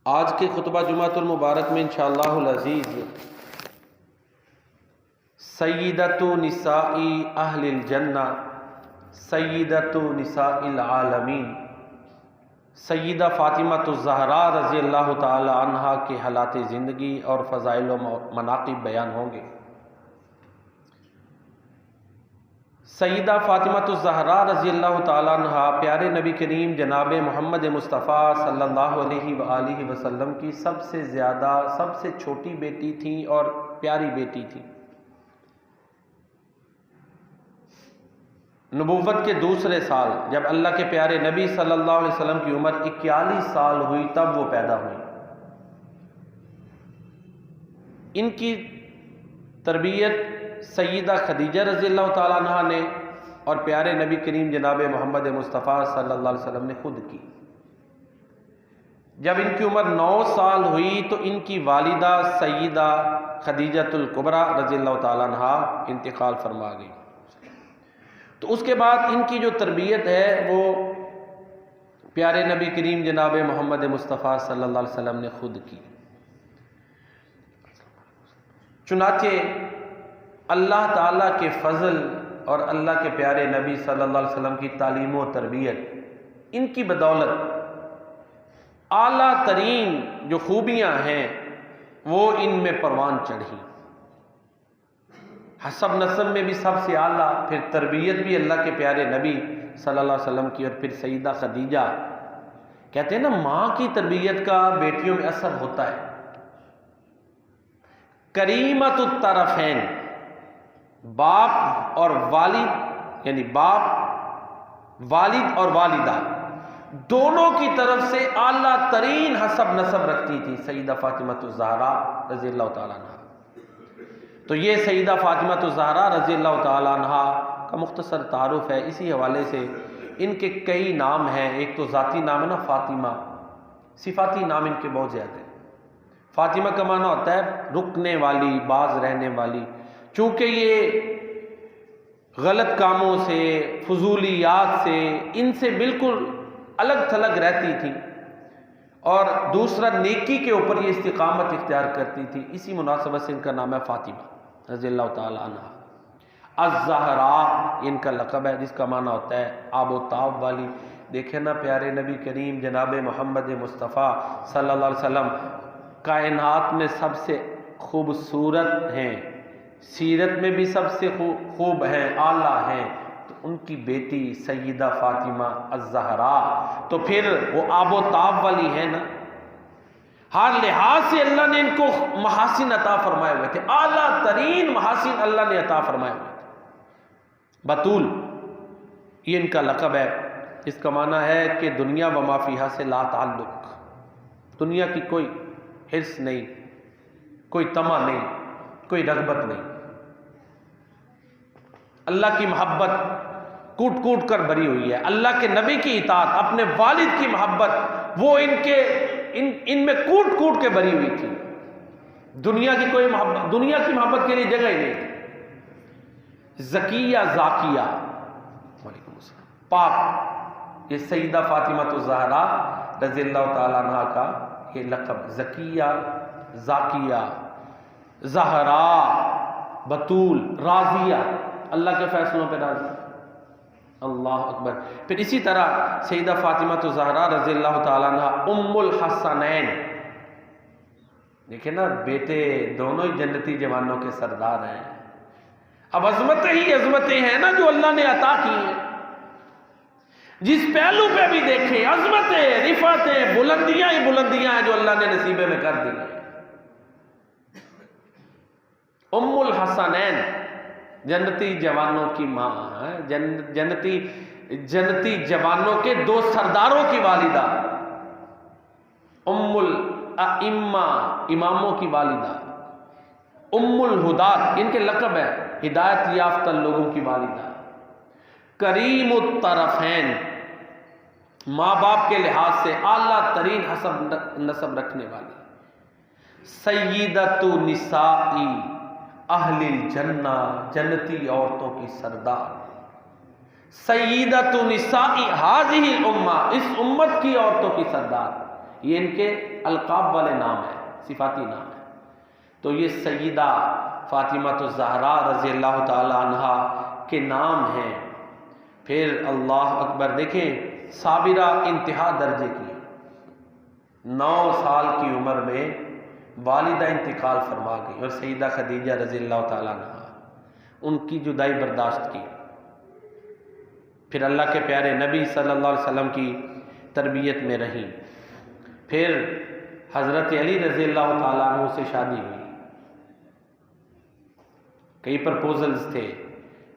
آج کے خطبہ جمعۃ المبارک میں انشاءاللہ العزیز سیدۃ نساء اہل الجنہ، سیدۃ نساء العالمین، سیدہ فاطمہ الزہرا رضی اللہ تعالی عنہا کے حالات زندگی اور فضائل و مناقب بیان ہوں گے۔ سیدہ فاطمہ الزہرا رضی اللہ تعالی عنہا پیارے نبی کریم جناب محمد مصطفیٰ صلی اللہ علیہ وآلہ وسلم کی سب سے چھوٹی بیٹی تھیں اور پیاری بیٹی تھیں۔ نبوت کے دوسرے سال جب اللہ کے پیارے نبی صلی اللہ علیہ وسلم کی عمر 41 سال ہوئی تب وہ پیدا ہوئی۔ ان کی تربیت سیدہ خدیجہ رضی اللہ تعالیٰ عنہا نے اور پیارے نبی کریم جناب محمد مصطفیٰ صلی اللہ علیہ وسلم نے خود کی۔ جب ان کی عمر 9 سال ہوئی تو ان کی والدہ سیدہ خدیجہ الکبریٰ رضی اللہ تعالیٰ عنہا انتقال فرما گئی۔ تو اس کے بعد ان کی جو تربیت ہے وہ پیارے نبی کریم جناب محمد مصطفیٰ صلی اللہ علیہ وسلم نے خود کی۔ چنانچہ اللہ تعالیٰ کے فضل اور اللہ کے پیارے نبی صلی اللہ علیہ وسلم کی تعلیم و تربیت، ان کی بدولت اعلیٰ ترین جو خوبیاں ہیں وہ ان میں پروان چڑھی۔ حسب نسب میں بھی سب سے اعلیٰ، پھر تربیت بھی اللہ کے پیارے نبی صلی اللہ علیہ وسلم کی، اور پھر سیدہ خدیجہ۔ کہتے ہیں نا ماں کی تربیت کا بیٹیوں میں اثر ہوتا ہے۔ کریمت الطرفین، باپ اور والد، یعنی باپ والد اور والدہ دونوں کی طرف سے اعلیٰ ترین حسب نسب رکھتی تھی سیدہ فاطمہ الزہرا رضی اللہ تعالیٰ عنہ۔ تو یہ سیدہ فاطمہ الزہرا رضی اللہ تعالیٰ عنہ کا مختصر تعارف ہے۔ اسی حوالے سے ان کے کئی نام ہیں۔ ایک تو ذاتی نام ہے نا فاطمہ، صفاتی نام ان کے بہت زیادہ ہیں۔ فاطمہ کا معنی ہوتا ہے رکنے والی، باز رہنے والی۔ چونکہ یہ غلط کاموں سے، فضولیات سے، ان سے بالکل الگ تھلگ رہتی تھی، اور دوسرا نیکی کے اوپر یہ استقامت اختیار کرتی تھی۔ اسی مناسبت سے ان کا نام ہے فاطمہ رضی اللہ تعالی عنہ۔ الزہرا ان کا لقب ہے جس کا معنی ہوتا ہے آب و تاب والی۔ دیکھیں نا پیارے نبی کریم جناب محمد مصطفیٰ صلی اللہ علیہ وسلم کائنات میں سب سے خوبصورت ہیں، سیرت میں بھی سب سے خوب ہیں، اعلیٰ ہیں، تو ان کی بیٹی سیدہ فاطمہ الزہرا تو پھر وہ آب و تاب والی ہے نا۔ ہر لحاظ سے اللہ نے ان کو محاسن عطا فرمائے ہوئے تھے، اعلیٰ ترین محاسن اللہ نے عطا فرمائے ہوئے تھے۔ بطول یہ ان کا لقب ہے، اس کا معنی ہے کہ دنیا و ما فیہا سے لا تعلق، دنیا کی کوئی حرص نہیں، کوئی طمع نہیں، کوئی رغبت نہیں۔ اللہ کی محبت کوٹ کوٹ کر بھری ہوئی ہے، اللہ کے نبی کی اطاعت، اپنے والد کی محبت وہ ان میں کوٹ کوٹ کے بھری ہوئی تھی۔ دنیا کی کوئی محبت، دنیا کی محبت کے لیے جگہ ہی نہیں تھی۔ زکیہ ذاکیہ، وعلیکم السلام، پاک، یہ سیدہ فاطمہ الزہرا رضی اللہ تعالی عنہ کا یہ لقب، زکیہ، ذاکیہ، زہرا، بطول، راضیہ، اللہ کے فیصلوں پہ راضی، اللہ اکبر۔ پھر اسی طرح سیدہ فاطمہ الزہرا رضی اللہ تعالیٰ عنہ ام الحسنین، دیکھیں نا بیٹے دونوں ہی جنتی جوانوں کے سردار ہیں۔ اب عظمتیں ہی عظمتیں ہیں نا جو اللہ نے عطا کی ہیں، جس پہلو پہ بھی دیکھیں عظمتیں، رفعتیں، بلندیاں ہی بلندیاں ہیں جو اللہ نے نصیبے میں کر دی ہیں۔ ام الحسنین جنتی جوانوں کی ماں ہے، جنتی جوانوں کے دو سرداروں کی والدہ، ام الائمہ اماموں کی والدہ، ام الہدات ان کے لقب ہے، ہدایت یافتہ لوگوں کی والدہ، کریم الطرفین ماں باپ کے لحاظ سے اعلیٰ ترین حسب نسب رکھنے والی، سیدۃ نساء اہل الجنہ جنتی عورتوں کی سردار، سیدۃ نساء ہذہ الامہ اس امت کی عورتوں کی سردار، یہ ان کے القاب والے نام ہیں، صفاتی نام ہیں۔ تو یہ سیدہ فاطمہ الزہرا رضی اللہ تعالی عنہا کے نام ہیں۔ پھر اللہ اکبر، دیکھیں صابرہ انتہا درجے کی، 9 سال کی عمر میں والدہ انتقال فرما گئی، اور سیدہ خدیجہ رضی اللہ تعالیٰ عنہ ان کی جدائی برداشت کی۔ پھر اللہ کے پیارے نبی صلی اللہ علیہ وسلم کی تربیت میں رہی۔ پھر حضرت علی رضی اللہ تعالیٰ عنہ سے شادی ہوئی۔ کئی پرپوزلز تھے،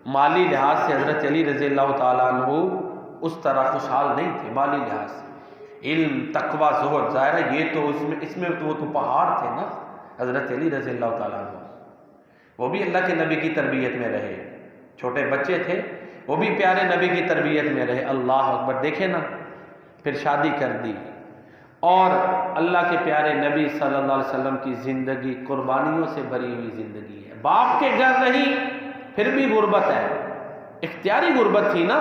مالی لحاظ سے حضرت علی رضی اللہ تعالیٰ عنہ اس طرح خوشحال نہیں تھے مالی لحاظ سے۔ علم، تقوی، زہد، ظاہر ہے یہ تو اس میں تو وہ تو پہاڑ تھے نا حضرت علی رضی اللہ تعالیٰ عنہ، وہ بھی اللہ کے نبی کی تربیت میں رہے، چھوٹے بچے تھے وہ بھی پیارے نبی کی تربیت میں رہے۔ اللہ اکبر، دیکھیں نا، پھر شادی کر دی، اور اللہ کے پیارے نبی صلی اللہ علیہ وسلم کی زندگی قربانیوں سے بھری ہوئی زندگی ہے۔ باپ کے گھر نہیں، پھر بھی غربت ہے، اختیاری غربت تھی نا۔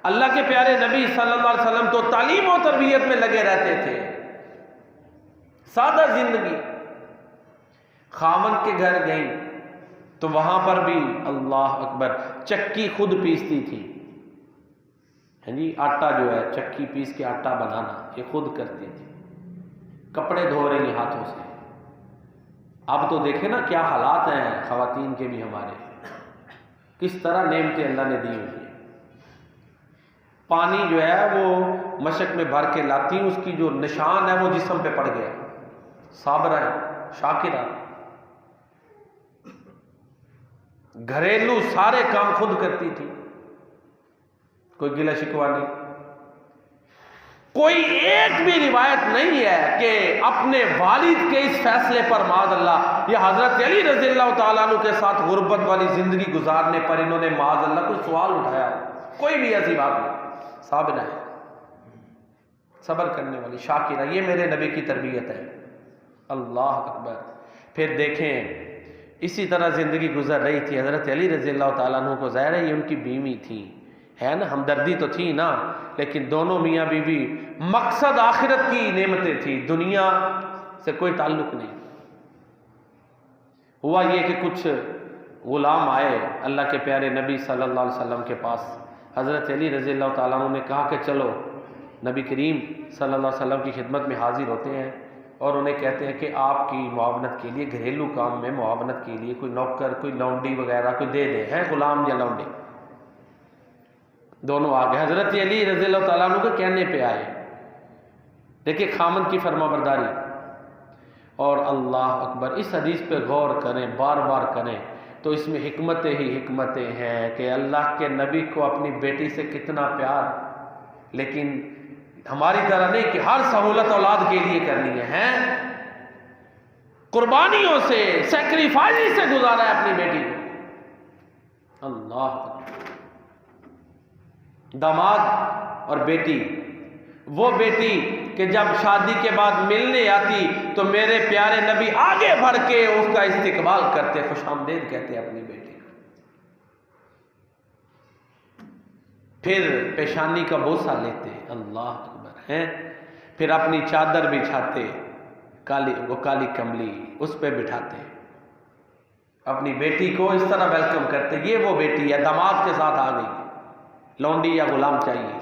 اللہ کے پیارے نبی صلی اللہ علیہ وسلم تو تعلیم و تربیت میں لگے رہتے تھے، سادہ زندگی۔ خاوند کے گھر گئیں تو وہاں پر بھی اللہ اکبر چکی خود پیستی تھی، جی آٹا جو ہے چکی پیس کے آٹا بنانا یہ خود کرتی تھی، کپڑے دھو رہی ہاتھوں سے۔ اب تو دیکھیں نا کیا حالات ہیں خواتین کے بھی ہمارے، کس طرح نعمتیں اللہ نے دی ہوئی ہیں۔ پانی جو ہے وہ مشک میں بھر کے لاتی ہوں، اس کی جو نشان ہے وہ جسم پہ پڑ گیا، صابرہ ہے، شاکرہ۔ گھریلو سارے کام خود کرتی تھی، کوئی گلہ شکوہ نہیں۔ کوئی ایک بھی روایت نہیں ہے کہ اپنے والد کے اس فیصلے پر معاذ اللہ یا حضرت علی رضی اللہ تعالیٰ عنہ کے ساتھ غربت والی زندگی گزارنے پر انہوں نے معاذ اللہ کوئی سوال اٹھایا، کوئی بھی ایسی بات نہیں۔ صابرہ ہے، صبر کرنے والی، شاکرہ، یہ میرے نبی کی تربیت ہے۔ اللہ اکبر۔ پھر دیکھیں اسی طرح زندگی گزر رہی تھی حضرت علی رضی اللہ تعالیٰ عنہ کو، ظاہر ہے یہ ان کی بیوی تھی، ہے نا، ہمدردی تو تھی نا، لیکن دونوں میاں بیوی مقصد آخرت کی نعمتیں تھی، دنیا سے کوئی تعلق نہیں۔ ہوا یہ کہ کچھ غلام آئے اللہ کے پیارے نبی صلی اللہ علیہ وسلم کے پاس، حضرت علی رضی اللہ تعالیٰ عنہ نے کہا کہ چلو نبی کریم صلی اللہ علیہ وسلم کی خدمت میں حاضر ہوتے ہیں، اور انہیں کہتے ہیں کہ آپ کی معاونت کے لیے، گھریلو کام میں معاونت کے لیے کوئی نوکر، کوئی لونڈی وغیرہ کوئی دے دیں، ہیں غلام یا لونڈی۔ دونوں آ گئے، حضرت علی رضی اللہ تعالیٰ عنہ کے کہنے پہ آئے۔ دیکھیں خامن کی فرما برداری، اور اللہ اکبر اس حدیث پہ غور کریں، بار بار کریں تو اس میں حکمتیں ہی حکمتیں ہیں کہ اللہ کے نبی کو اپنی بیٹی سے کتنا پیار، لیکن ہماری طرح نہیں کہ ہر سہولت اولاد کے لیے کرنی ہے، قربانیوں سے، سیکریفائز سے گزارا ہے اپنی بیٹی کو۔ اللہ اکبر۔ داماد اور بیٹی، وہ بیٹی کہ جب شادی کے بعد ملنے آتی تو میرے پیارے نبی آگے بڑھ کے اس کا استقبال کرتے، خوش آمدید کہتے اپنی بیٹی کو، پھر پیشانی کا بوسہ لیتے، اللہ اکبر، ہیں، پھر اپنی چادر بچھاتے، وہ کالی کملی اس پہ بٹھاتے، اپنی بیٹی کو اس طرح ویلکم کرتے، یہ وہ بیٹی ہے، داماد کے ساتھ آ گئی، لونڈی یا غلام چاہیے۔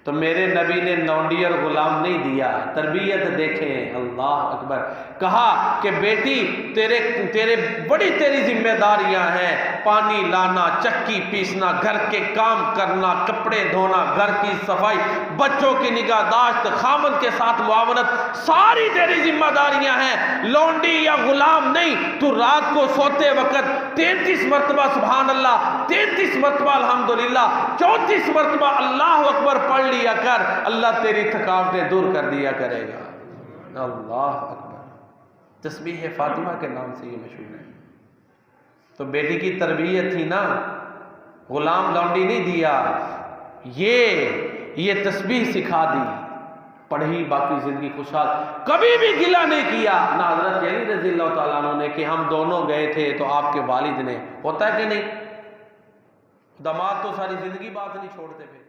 تو میرے نبی نے لونڈی اور غلام نہیں دیا، تربیت دیکھیں، اللہ اکبر۔ کہا کہ بیٹی تیرے بڑی تیری ذمہ داریاں ہیں، پانی لانا، چکی پیسنا، گھر کے کام کرنا، کپڑے دھونا، گھر کی صفائی، بچوں کی نگہداشت، خامد کے ساتھ معاونت، ساری تیری ذمہ داریاں ہیں، لونڈی یا غلام نہیں۔ تو رات کو سوتے وقت 33 مرتبہ سبحان اللہ، 33 مرتبہ الحمدللہ، 34 مرتبہ اللہ اکبر پڑھ لیا کر، اللہ تیری تھکاوٹیں دور کر دیا کرے گا۔ اللہ اکبر۔ تسبیح فاطمہ کے نام سے یہ مشہور ہے۔ تو بیٹی کی تربیت تھی نا، غلام لونڈی نہیں دیا، یہ تسبیح سکھا دی، پڑھی، باقی زندگی خوشحال، کبھی بھی گلہ نہیں کیا نہ حضرت علی رضی اللہ تعالیٰ عنہ نے کہ ہم دونوں گئے تھے تو آپ کے والد نے، ہوتا ہے کہ نہیں؟ داماد تو ساری زندگی بات نہیں چھوڑتے پھر۔